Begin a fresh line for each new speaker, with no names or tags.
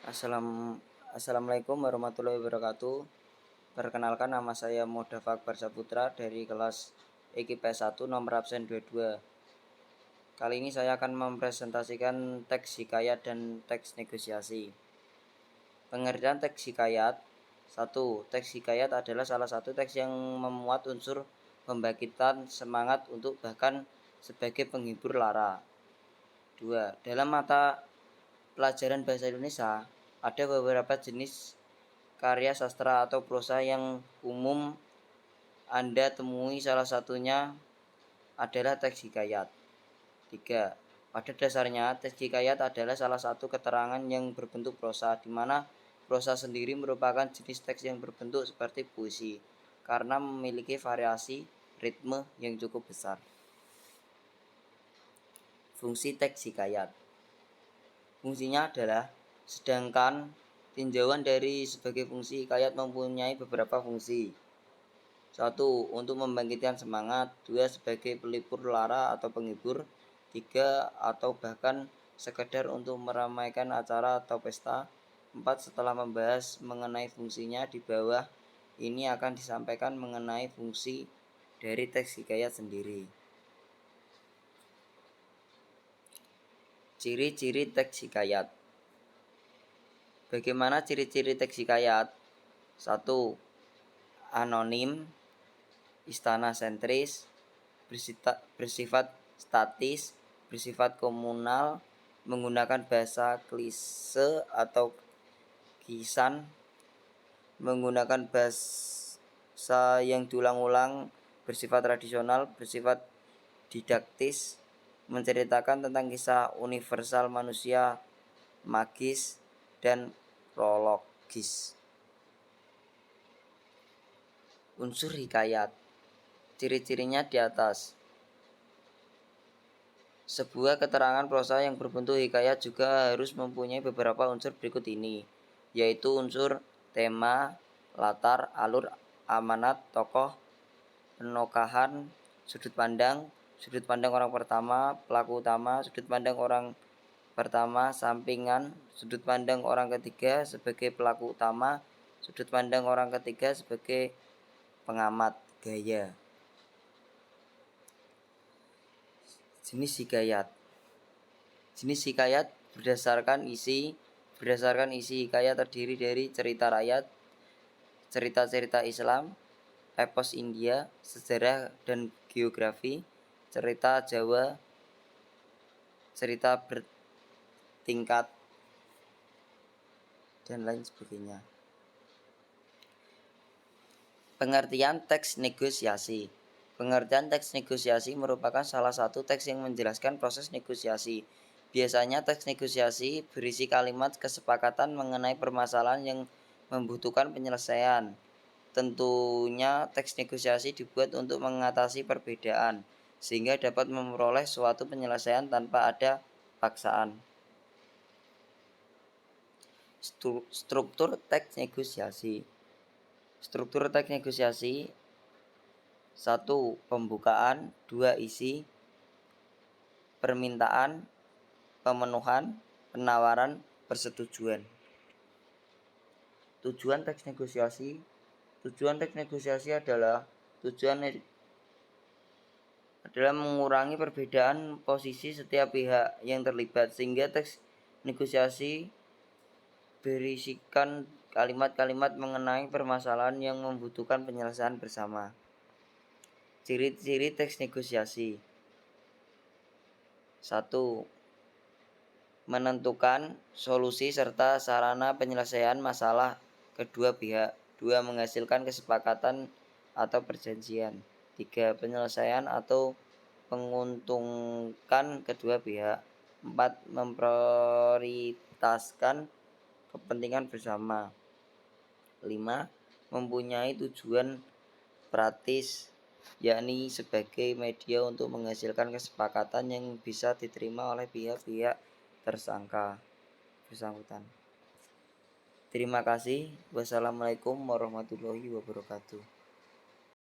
Assalamualaikum warahmatullahi wabarakatuh. Perkenalkan, nama saya Modhafa Akbar Saputra dari kelas IPS 1 nomor absen 22. Kali ini saya akan mempresentasikan teks hikayat dan teks negosiasi. Pengertian teks hikayat. 1. Teks hikayat adalah salah satu teks yang memuat unsur membangkitkan semangat untuk bahkan sebagai penghibur lara. 2. Dalam mata pelajaran bahasa Indonesia, ada beberapa jenis karya sastra atau prosa yang umum Anda temui, salah satunya adalah teks hikayat. 3. Pada dasarnya, teks hikayat adalah salah satu keterangan yang berbentuk prosa, di mana prosa sendiri merupakan jenis teks yang berbentuk seperti puisi, karena memiliki variasi ritme yang cukup besar. Fungsi teks hikayat. Fungsinya adalah, sedangkan tinjauan dari sebagai fungsi hikayat mempunyai beberapa fungsi. 1. Untuk membangkitkan semangat. 2. Sebagai pelipur lara atau penghibur. 3. Atau bahkan sekedar untuk meramaikan acara atau pesta. 4. Setelah membahas mengenai fungsinya di bawah, ini akan disampaikan mengenai fungsi dari teks hikayat sendiri. Ciri-ciri teks hikayat. Bagaimana ciri-ciri teks hikayat? 1. Anonim, istana sentris, bersifat statis, bersifat komunal, menggunakan bahasa klise atau kisan, menggunakan bahasa yang diulang-ulang, bersifat tradisional, bersifat didaktis, menceritakan tentang kisah universal manusia, magis, dan prologis. Unsur hikayat. Ciri-cirinya di atas. Sebuah keterangan prosa yang berbentuk hikayat juga harus mempunyai beberapa unsur berikut ini, yaitu unsur tema, latar, alur, amanat, tokoh, penokahan, sudut pandang orang pertama, pelaku utama, sudut pandang orang pertama, sampingan, sudut pandang orang ketiga sebagai pelaku utama, sudut pandang orang ketiga sebagai pengamat, gaya. Jenis hikayat. Jenis hikayat berdasarkan isi hikayat terdiri dari cerita rakyat, cerita-cerita Islam, epos India, sejarah dan geografi, cerita Jawa, cerita bertingkat, dan lain sebagainya. Pengertian teks negosiasi. Pengertian teks negosiasi merupakan salah satu teks yang menjelaskan proses negosiasi. Biasanya teks negosiasi berisi kalimat kesepakatan mengenai permasalahan yang membutuhkan penyelesaian. Tentunya teks negosiasi dibuat untuk mengatasi perbedaan, sehingga dapat memperoleh suatu penyelesaian tanpa ada paksaan. Struktur teks negosiasi. Struktur teks negosiasi. 1. Pembukaan. 2. Isi. Permintaan, pemenuhan, penawaran, persetujuan. Tujuan teks negosiasi. Tujuan teks negosiasi adalah mengurangi perbedaan posisi setiap pihak yang terlibat, sehingga teks negosiasi berisikan kalimat-kalimat mengenai permasalahan yang membutuhkan penyelesaian bersama. Ciri-ciri teks negosiasi. 1. Menentukan solusi serta sarana penyelesaian masalah kedua pihak. 2. Menghasilkan kesepakatan atau perjanjian. 3. Penyelesaian atau menguntungkan kedua pihak. 4. Memprioritaskan kepentingan bersama. 5. Mempunyai tujuan praktis, yakni sebagai media untuk menghasilkan kesepakatan yang bisa diterima oleh pihak-pihak bersangkutan. Terima kasih. Wassalamualaikum warahmatullahi wabarakatuh.